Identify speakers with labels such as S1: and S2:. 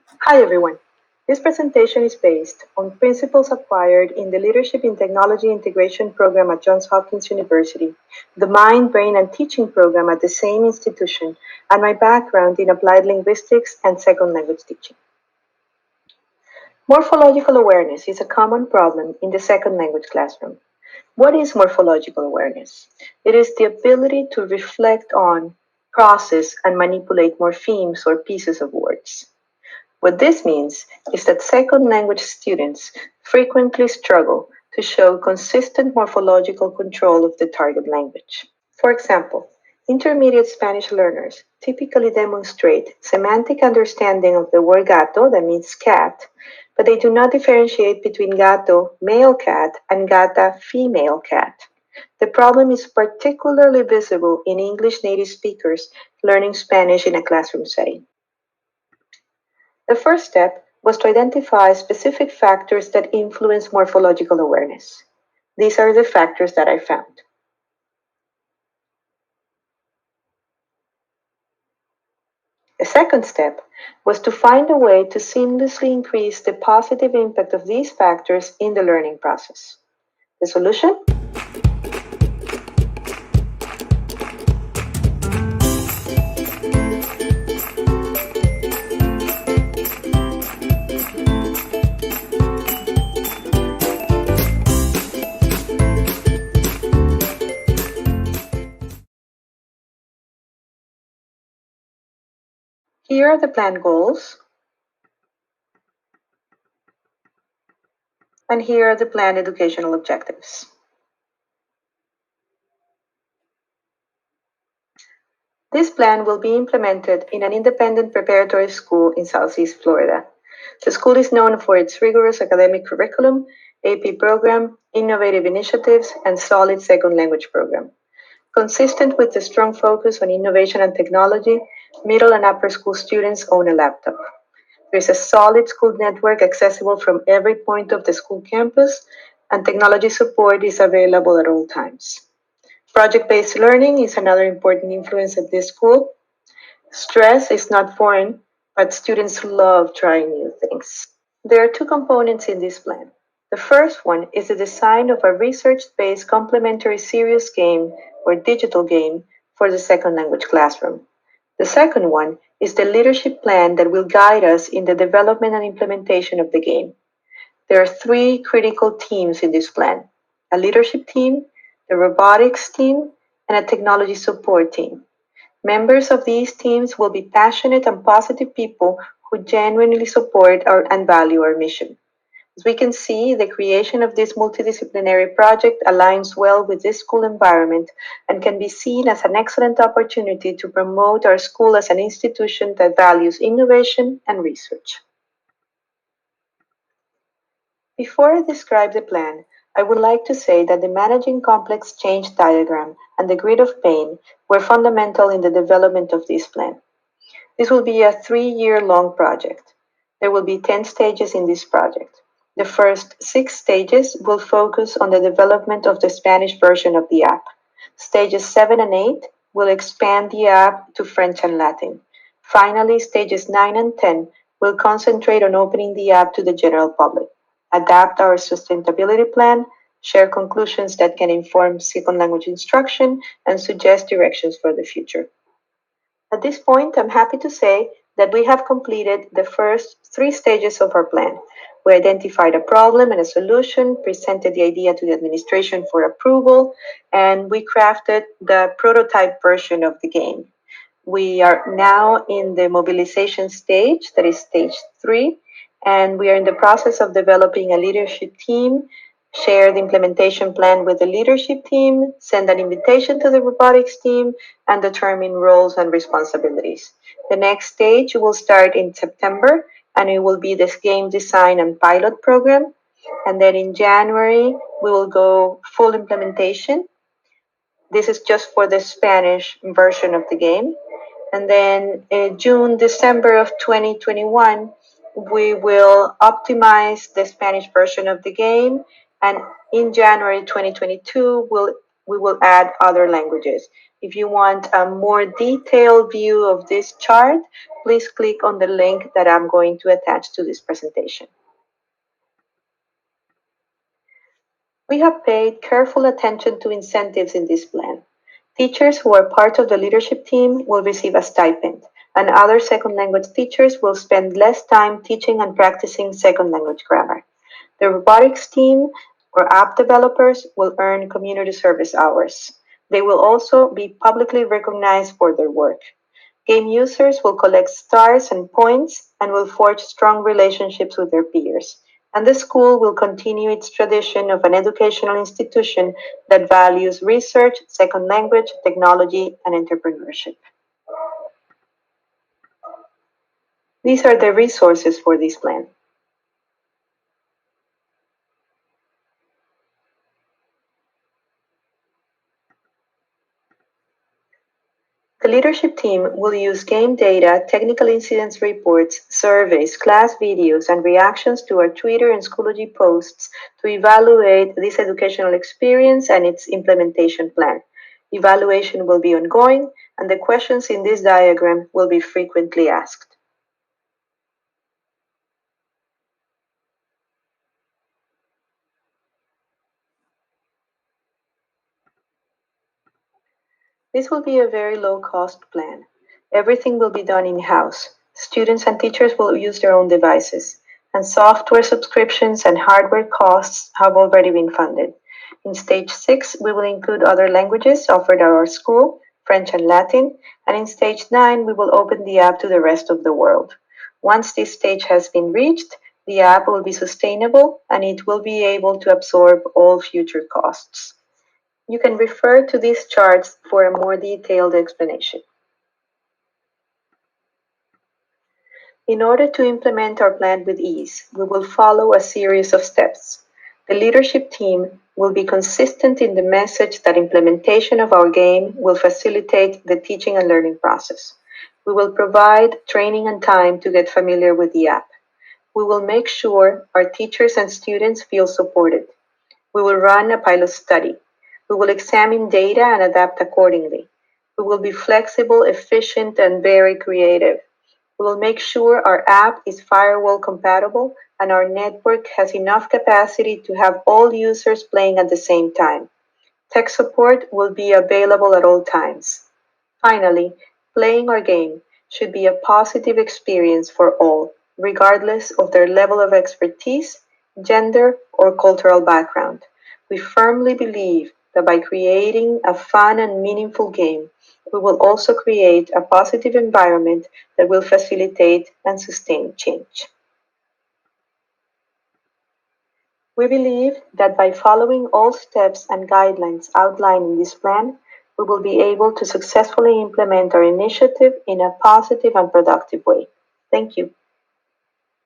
S1: Hi everyone. This presentation is based on principles acquired in the Leadership in Technology Integration program at Johns Hopkins University, the Mind, Brain, and Teaching program at the same institution, and my background in applied linguistics and second language teaching. Morphological awareness is a common problem in the second language classroom. What is morphological awareness? It is the ability to reflect on, process, and manipulate morphemes or pieces of words. What this means is that second language students frequently struggle to show consistent morphological control of the target language. For example, intermediate Spanish learners typically demonstrate semantic understanding of the word gato, that means cat, but they do not differentiate between gato, male cat, and gata, female cat. The problem is particularly visible in English native speakers learning Spanish in a classroom setting. The first step was to identify specific factors that influence morphological awareness. These are the factors that I found. The second step was to find a way to seamlessly increase the positive impact of these factors in the learning process. The solution? Here are the planned goals, and here are the planned educational objectives. This plan will be implemented in an independent preparatory school in Southeast Florida. The school is known for its rigorous academic curriculum, AP program, innovative initiatives, and solid second language program. Consistent with the strong focus on innovation and technology, middle and upper school students own a laptop. There is a solid school network accessible from every point of the school campus, and technology support is available at all times. Project-based learning is another important influence at this school. Stress is not foreign, but students love trying new things. There are two components in this plan. The first one is the design of a research-based complementary serious game or digital game for the second language classroom. The second one is the leadership plan that will guide us in the development and implementation of the game. There are three critical teams in this plan: a leadership team, the robotics team, and a technology support team. Members of these teams will be passionate and positive people who genuinely support and value our mission. As we can see, the creation of this multidisciplinary project aligns well with this school environment and can be seen as an excellent opportunity to promote our school as an institution that values innovation and research. Before I describe the plan, I would like to say that the Managing Complex Change diagram and the Grid of Pain were fundamental in the development of this plan. This will be a 3-year-long project. There will be 10 stages in this project. The first 6 stages will focus on the development of the Spanish version of the app. Stages 7 and 8 will expand the app to French and Latin. Finally, stages 9 and 10 will concentrate on opening the app to the general public, adapt our sustainability plan, share conclusions that can inform second language instruction, and suggest directions for the future. At this point, I'm happy to say that we have completed the first 3 stages of our plan. We identified a problem and a solution, presented the idea to the administration for approval, and we crafted the prototype version of the game. We are now in the mobilization stage, that is stage 3, and we are in the process of developing a leadership team, share the implementation plan with the leadership team, send an invitation to the robotics team, and determine roles and responsibilities. The next stage will start in September, and it will be this game design and pilot program. And then in January, we will go full implementation. This is just for the Spanish version of the game. And then in June, December of 2021, we will optimize the Spanish version of the game. And in January 2022, we will add other languages. If you want a more detailed view of this chart, please click on the link that I'm going to attach to this presentation. We have paid careful attention to incentives in this plan. Teachers who are part of the leadership team will receive a stipend, and other second language teachers will spend less time teaching and practicing second language grammar. The robotics team or app developers will earn community service hours. They will also be publicly recognized for their work. Game users will collect stars and points and will forge strong relationships with their peers. And the school will continue its tradition of an educational institution that values research, second language, technology, and entrepreneurship. These are the resources for this plan. The leadership team will use game data, technical incidents reports, surveys, class videos, and reactions to our Twitter and Schoology posts to evaluate this educational experience and its implementation plan. Evaluation will be ongoing, and the questions in this diagram will be frequently asked. This will be a very low-cost plan. Everything will be done in-house. Students and teachers will use their own devices, and software subscriptions and hardware costs have already been funded. In stage 6, we will include other languages offered at our school, French and Latin, and in stage 9, we will open the app to the rest of the world. Once this stage has been reached, the app will be sustainable and it will be able to absorb all future costs. You can refer to these charts for a more detailed explanation. In order to implement our plan with ease, we will follow a series of steps. The leadership team will be consistent in the message that implementation of our game will facilitate the teaching and learning process. We will provide training and time to get familiar with the app. We will make sure our teachers and students feel supported. We will run a pilot study. We will examine data and adapt accordingly. We will be flexible, efficient, and very creative. We will make sure our app is firewall compatible and our network has enough capacity to have all users playing at the same time. Tech support will be available at all times. Finally, playing our game should be a positive experience for all, regardless of their level of expertise, gender, or cultural background. We firmly believe that by creating a fun and meaningful game, we will also create a positive environment that will facilitate and sustain change. We believe that by following all steps and guidelines outlined in this plan, we will be able to successfully implement our initiative in a positive and productive way. Thank you.